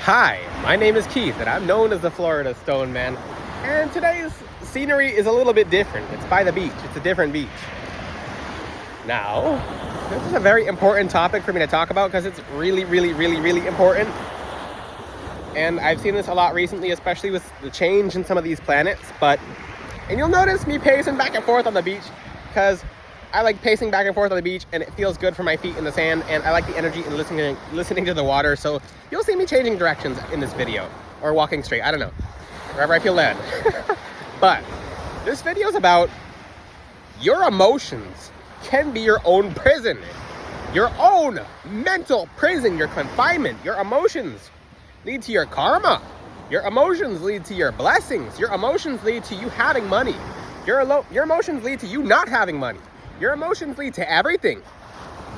Hi, my name is Keith, and I'm known as the Florida Stone Man. And today's scenery is a little bit different. It's by the beach. It's a different beach. Now, this is a very important topic for me to talk about because it's really important. And I've seen this a lot recently, especially with the change in some of these planets. And you'll notice me pacing back and forth on the beach because I like pacing back and forth on the beach, and it feels good for my feet in the sand, and I like the energy and listening to the water. So you'll see me changing directions in this video, or walking straight, I don't know, wherever I feel led. But this video is about your emotions can be your own prison, your own mental prison, your confinement. Your emotions lead to your karma. Your emotions lead to your blessings. Your emotions lead to you having money. Your emotions lead to you not having money. Your emotions lead to everything.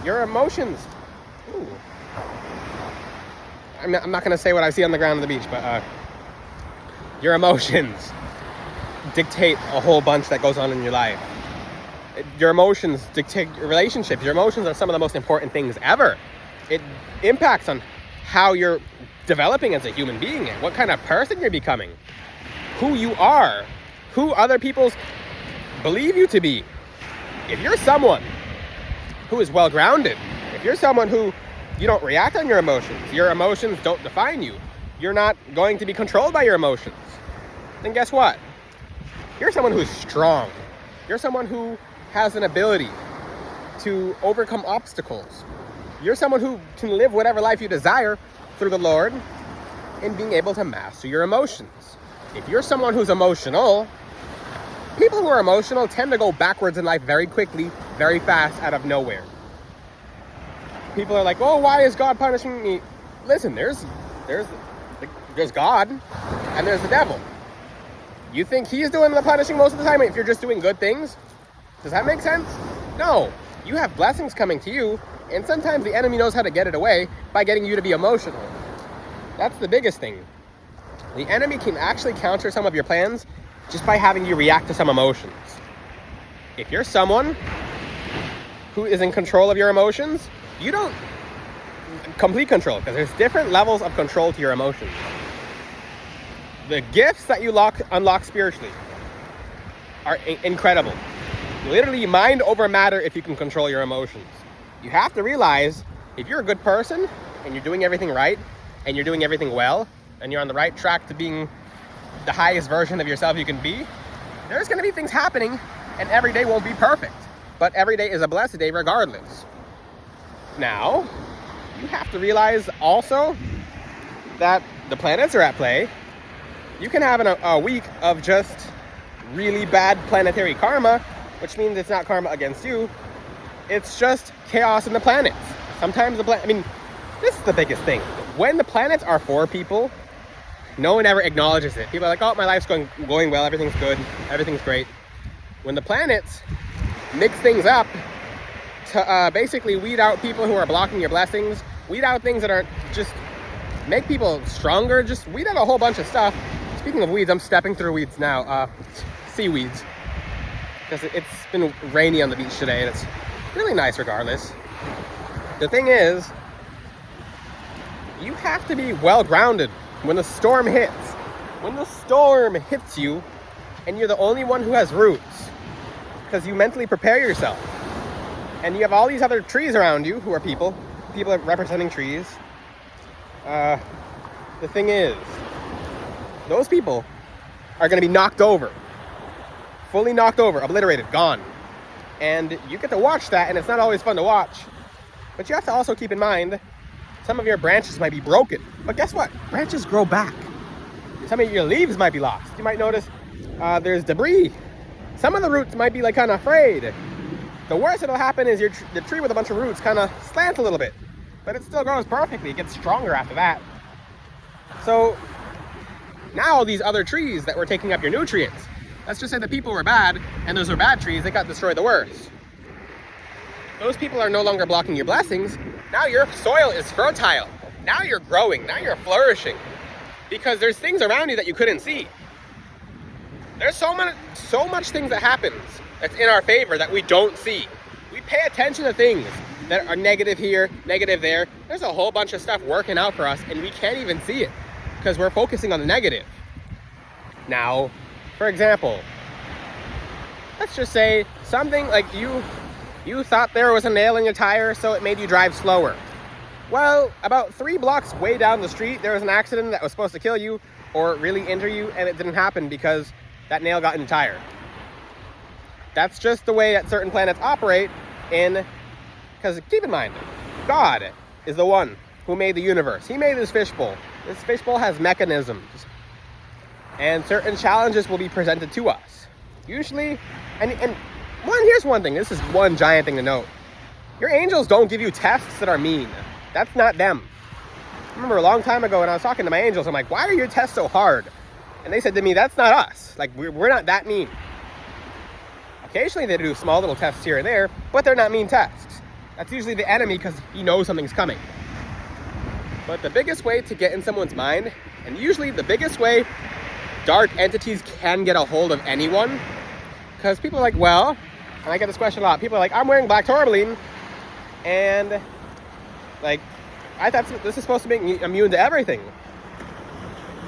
Your emotions... Ooh. I'm not going to say what I see on the ground on the beach, but your emotions dictate a whole bunch that goes on in your life. Your emotions dictate your relationships. Your emotions are some of the most important things ever. It impacts on how you're developing as a human being, and what kind of person you're becoming, who you are, who other people believe you to be. If you're someone who is well-grounded, if you're someone who you don't react on your emotions don't define you, you're not going to be controlled by your emotions, then guess what? You're someone who's strong. You're someone who has an ability to overcome obstacles. You're someone who can live whatever life you desire through the Lord and being able to master your emotions. If you're someone who's emotional, people who are emotional tend to go backwards in life very quickly, very fast, out of nowhere. People are like, oh, why is God punishing me? Listen, there's God and there's the devil. You think he's doing the punishing most of the time if you're just doing good things? Does that make sense? No. You have blessings coming to you, and sometimes the enemy knows how to get it away by getting you to be emotional. That's the biggest thing. The enemy can actually counter some of your plans just by having you react to some emotions. If you're someone who is in control of your emotions, you don't complete control, because there's different levels of control to your emotions. The gifts that you unlock spiritually are incredible. Literally mind over matter if you can control your emotions. You have to realize, if you're a good person and you're doing everything right and you're doing everything well and you're on the right track to being the highest version of yourself you can be, there's going to be things happening, and every day won't be perfect, but every day is a blessed day regardless. Now, you have to realize also that the planets are at play. You can have a week of just really bad planetary karma, which means it's not karma against you, it's just chaos in the planets. Sometimes this is the biggest thing. When the planets are for people, no one ever acknowledges it. People are like, oh, my life's going well, everything's good, everything's great. When the planets mix things up to basically weed out people who are blocking your blessings, weed out things that are just make people stronger, just weed out a whole bunch of stuff. Speaking of weeds, I'm stepping through weeds now, seaweeds, because it's been rainy on the beach today, and it's really nice regardless. The thing is, you have to be well-grounded when the storm hits. When the storm hits you, and you're the only one who has roots, because you mentally prepare yourself. And you have all these other trees around you who are people are representing trees. The thing is, those people are going to be knocked over. Fully knocked over, obliterated, gone. And you get to watch that, and it's not always fun to watch. But you have to also keep in mind, some of your branches might be broken. But guess what? Branches grow back. Some of your leaves might be lost. You might notice there's debris. Some of the roots might be kind of frayed. The worst that'll happen is the tree with a bunch of roots kind of slants a little bit. But it still grows perfectly. It gets stronger after that. So now these other trees that were taking up your nutrients, let's just say the people were bad, and those were bad trees, they got destroyed the worst. Those people are no longer blocking your blessings. Now your soil is fertile. Now you're growing. Now you're flourishing. Because there's things around you that you couldn't see. There's so much things that happens that's in our favor that we don't see. We pay attention to things that are negative here, negative there. There's a whole bunch of stuff working out for us, and we can't even see it because we're focusing on the negative. Now, for example, let's just say something like you thought there was a nail in your tire, so it made you drive slower. Well, about 3 blocks way down the street, there was an accident that was supposed to kill you or really injure you, and it didn't happen because that nail got in your tire. That's just the way that certain planets operate because keep in mind, God is the one who made the universe. He made this fishbowl. This fishbowl has mechanisms. And certain challenges will be presented to us. Usually, here's one thing. This is one giant thing to note. Your angels don't give you tests that are mean. That's not them. I remember a long time ago when I was talking to my angels, I'm like, why are your tests so hard? And they said to me, that's not us. Like, we're not that mean. Occasionally they do small little tests here and there, but they're not mean tests. That's usually the enemy because he knows something's coming. But the biggest way to get in someone's mind, and usually the biggest way dark entities can get a hold of anyone, because people are like, well, and I get this question a lot, people are like, I'm wearing black tourmaline, and like, I thought this is supposed to make me immune to everything.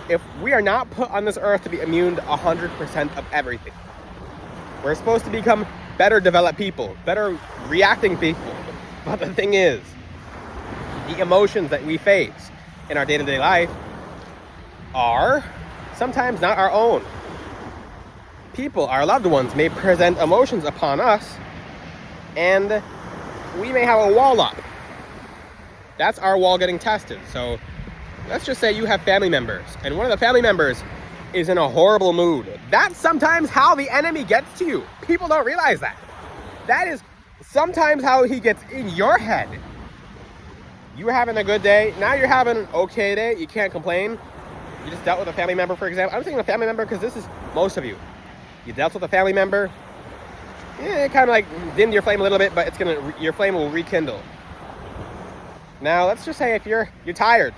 If we are not put on this earth to be immune to 100% of everything, we're supposed to become better developed people, better reacting people. But the thing is, the emotions that we face in our day-to-day life are sometimes not our own. People, our loved ones, may present emotions upon us, and we may have a wall up. That's our wall getting tested. So let's just say you have family members, and one of the family members is in a horrible mood. That's sometimes how the enemy gets to you. People don't realize that. That is sometimes how he gets in your head. You were having a good day. Now you're having an okay day. You can't complain. You just dealt with a family member, for example. I'm saying a family member because this is most of you. You dealt with a family member. Yeah, it kind of like dimmed your flame a little bit, but your flame will rekindle. Now, let's just say if you're tired,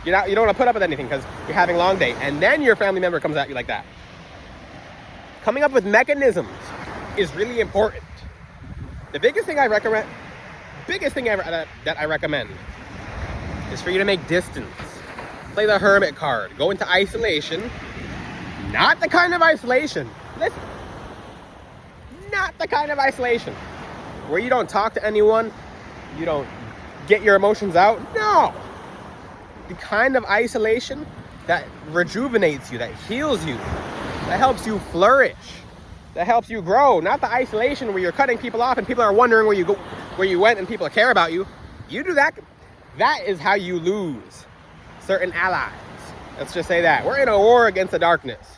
you don't want to put up with anything because you're having a long day, and then your family member comes at you like that. Coming up with mechanisms is really important. The biggest thing ever that I recommend is for you to make distance. Play the hermit card. Go into isolation. Not the kind of isolation. Listen. Not the kind of isolation where you don't talk to anyone, you don't get your emotions out. No. The kind of isolation that rejuvenates you, that heals you, that helps you flourish, that helps you grow. Not the isolation where you're cutting people off and people are wondering where you went and people care about you. You do that. That is how you lose certain allies. Let's just say that. We're in a war against the darkness.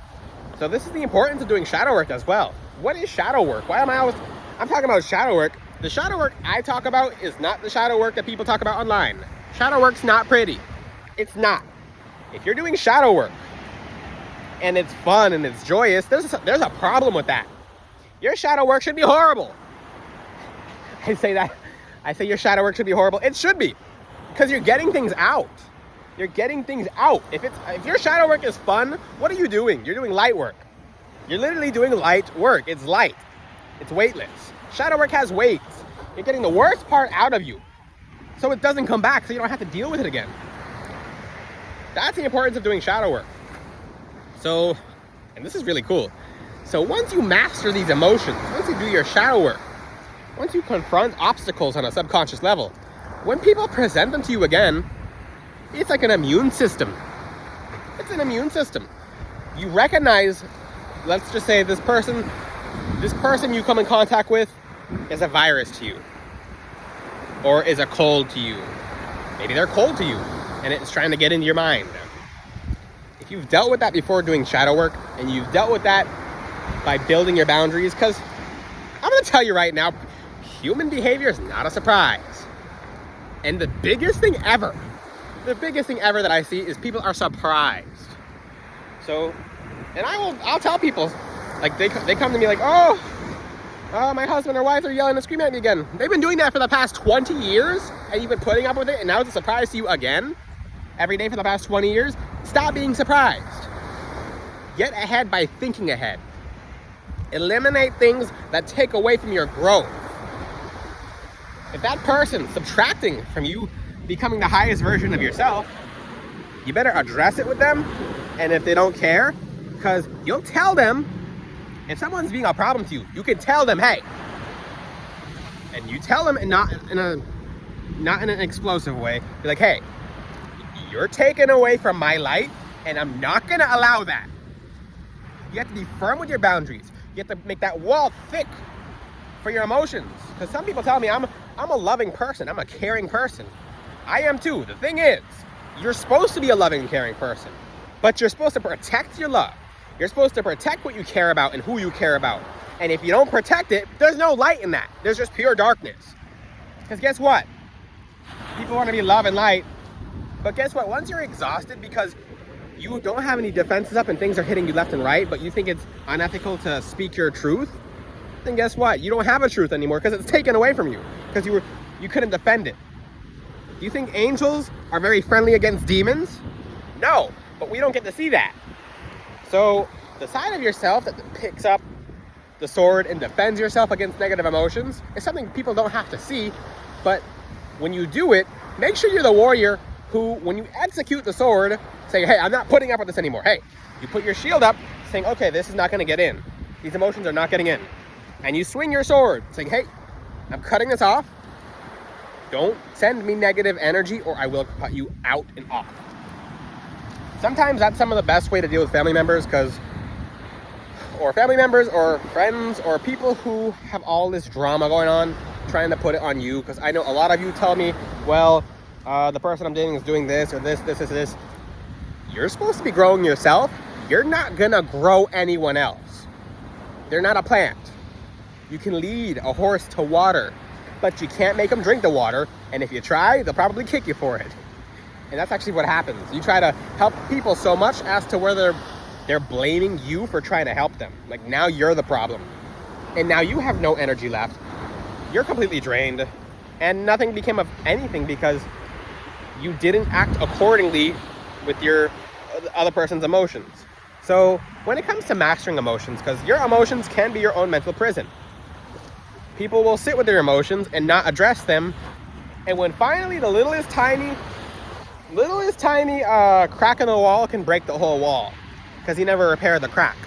So this is the importance of doing shadow work as well. What is shadow work? I'm talking about shadow work. The shadow work I talk about is not the shadow work that people talk about online. Shadow work's not pretty. It's not. If you're doing shadow work and it's fun and it's joyous, there's a problem with that. Your shadow work should be horrible. I say your shadow work should be horrible. It should be, because you're getting things out. You're getting things out. If your shadow work is fun, what are you doing? You're doing light work. You're literally doing light work. It's light. It's weightless. Shadow work has weights. You're getting the worst part out of you, so it doesn't come back, so you don't have to deal with it again. That's the importance of doing shadow work. So, and this is really cool. So once you master these emotions, once you do your shadow work, once you confront obstacles on a subconscious level, when people present them to you again, it's like an immune system. It's an immune system. You recognize, let's just say this person you come in contact with is a virus to you, or is a cold to you. Maybe they're cold to you and it's trying to get into your mind. If you've dealt with that before doing shadow work, and you've dealt with that by building your boundaries, because I'm going to tell you right now, human behavior is not a surprise. And the biggest thing ever that I see is people are surprised. So, and I'll tell people, like they come to me like, oh, my husband or wife are yelling and screaming at me again. They've been doing that for the past 20 years, and you've been putting up with it, and now it's a surprise to you again, every day for the past 20 years. Stop being surprised. Get ahead by thinking ahead. Eliminate things that take away from your growth. if that person's subtracting from you becoming the highest version of yourself, you better address it with them. And if they don't care, because you'll tell them, if someone's being a problem to you, you can tell them, hey, and you tell them, and not in an explosive way. You're like, hey, you're taking away from my light, and I'm not gonna allow that. You have to be firm with your boundaries. You have to make that wall thick for your emotions. Because some people tell me I'm a loving person, I'm a caring person. I am too. The thing is, you're supposed to be a loving and caring person, but you're supposed to protect your love. You're supposed to protect what you care about and who you care about. And if you don't protect it, there's no light in that. There's just pure darkness. Because guess what? People want to be love and light. But guess what? Once you're exhausted because you don't have any defenses up and things are hitting you left and right, but you think it's unethical to speak your truth, then guess what? You don't have a truth anymore because it's taken away from you. Because you couldn't defend it. Do you think angels are very friendly against demons? No, but we don't get to see that. So the side of yourself that picks up the sword and defends yourself against negative emotions is something people don't have to see. But when you do it, make sure you're the warrior who, when you execute the sword, say, hey, I'm not putting up with this anymore. Hey, you put your shield up saying, okay, this is not going to get in. These emotions are not getting in. And you swing your sword saying, hey, I'm cutting this off. Don't send me negative energy or I will cut you out and off. Sometimes that's some of the best way to deal with family members, or family members or friends or people who have all this drama going on, trying to put it on you. Because I know a lot of you tell me, well, the person I'm dating is doing this or this. You're supposed to be growing yourself. You're not gonna grow anyone else. They're not a plant. You can lead a horse to water, but you can't make them drink the water. And if you try, they'll probably kick you for it. And that's actually what happens. You try to help people so much as to where they're blaming you for trying to help them. Like now you're the problem. And now you have no energy left. You're completely drained. And nothing became of anything because you didn't act accordingly with your other person's emotions. So when it comes to mastering emotions, because your emotions can be your own mental prison. People will sit with their emotions and not address them. And when finally the littlest tiny crack in the wall can break the whole wall because he never repaired the crack.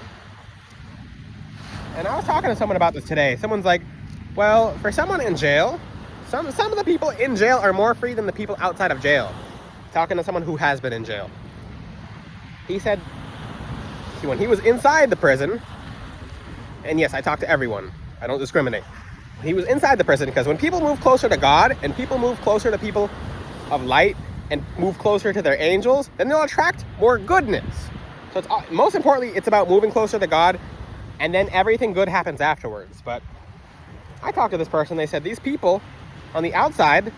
And I was talking to someone about this today. Someone's like, well, for someone in jail, some of the people in jail are more free than the people outside of jail. Talking to someone who has been in jail. He said, when he was inside the prison, and yes, I talk to everyone. I don't discriminate. He was inside the prison because when people move closer to God and people move closer to people of light and move closer to their angels, then they'll attract more goodness. So it's most importantly, it's about moving closer to God, and then everything good happens afterwards. But I talked to this person, they said these people on the outside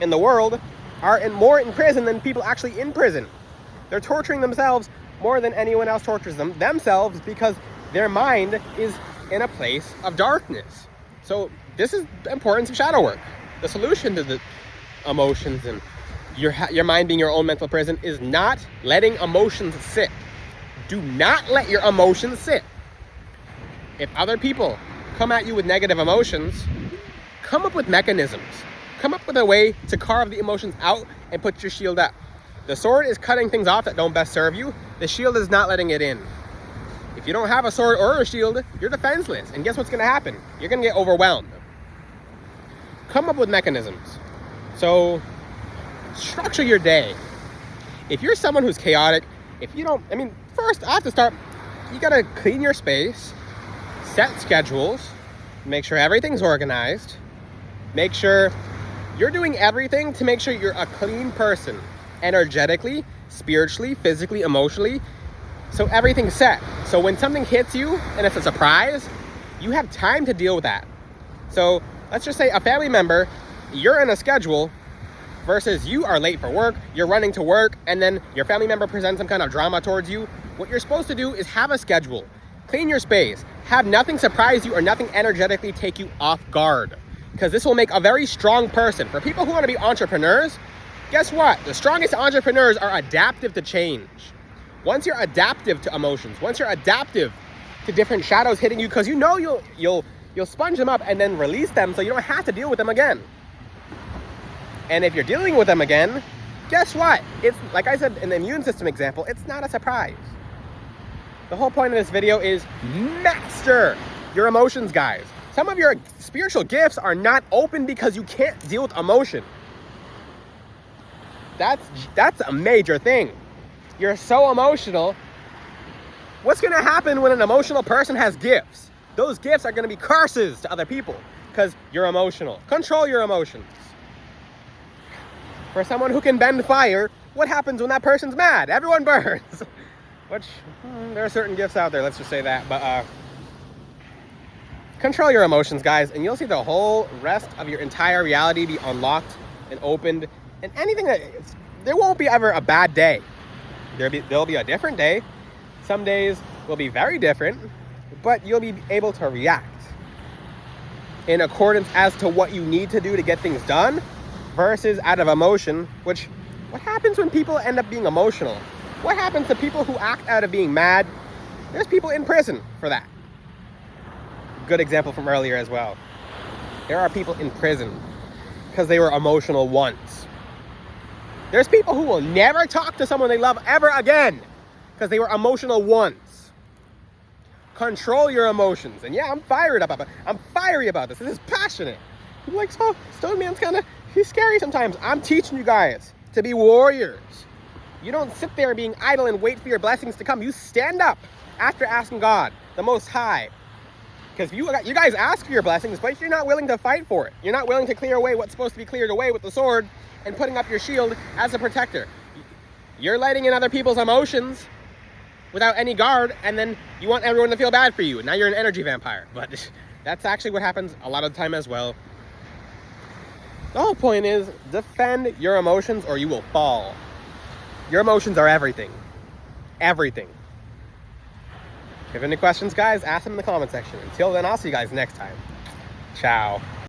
in the world are more in prison than people actually in prison. They're torturing themselves more than anyone else tortures themselves because their mind is in a place of darkness. So this is the importance of shadow work. The solution to the emotions and your mind being your own mental prison is not letting emotions sit. Do not let your emotions sit. If other people come at you with negative emotions, come up with mechanisms. Come up with a way to carve the emotions out and put your shield up. The sword is cutting things off that don't best serve you. The shield is not letting it in. If you don't have a sword or a shield, you're defenseless. And guess what's going to happen? You're going to get overwhelmed. Come up with mechanisms. So structure your day. If you're someone who's chaotic, first I have to start, you got to clean your space, set schedules, make sure everything's organized, make sure you're doing everything to make sure you're a clean person, energetically, spiritually, physically, emotionally. So everything's set. So when something hits you and it's a surprise, you have time to deal with that. So let's just say a family member, you're in a schedule versus you are late for work, you're running to work, and then your family member presents some kind of drama towards you. What you're supposed to do is have a schedule. Clean your space. Have nothing surprise you or nothing energetically take you off guard. Because this will make a very strong person. For people who want to be entrepreneurs, guess what? The strongest entrepreneurs are adaptive to change. Once you're adaptive to emotions, once you're adaptive to different shadows hitting you, because you know you'll sponge them up and then release them so you don't have to deal with them again. And if you're dealing with them again, guess what? It's, like I said in the immune system example, it's not a surprise. The whole point of this video is master your emotions, guys. Some of your spiritual gifts are not open because you can't deal with emotion. That's a major thing. You're so emotional. What's going to happen when an emotional person has gifts? Those gifts are going to be curses to other people because you're emotional. Control your emotions. For someone who can bend fire, what happens when that person's mad? Everyone burns. Which, there are certain gifts out there, let's just say that. But control your emotions, guys, and you'll see the whole rest of your entire reality be unlocked and opened. And anything there won't be ever a bad day. There'll be a different day. Some days will be very different, but you'll be able to react in accordance as to what you need to do to get things done versus out of emotion, which, what happens when people end up being emotional? What happens to people who act out of being mad? There's people in prison for that. Good example from earlier as well. There are people in prison because they were emotional once. There's people who will never talk to someone they love ever again because they were emotional once. Control your emotions. And yeah, I'm fired up about it. I'm fiery about this. This is passionate. I'm like, so Stone Man's he's scary sometimes. I'm teaching you guys to be warriors. You don't sit there being idle and wait for your blessings to come. You stand up after asking God, the Most High. Because you guys ask for your blessings, but you're not willing to fight for it. You're not willing to clear away what's supposed to be cleared away with the sword and putting up your shield as a protector. You're letting in other people's emotions without any guard, and then you want everyone to feel bad for you. And now you're an energy vampire. But that's actually what happens a lot of the time as well. The whole point is, defend your emotions or you will fall. Your emotions are everything. Everything. If you have any questions, guys, ask them in the comment section. Until then, I'll see you guys next time. Ciao.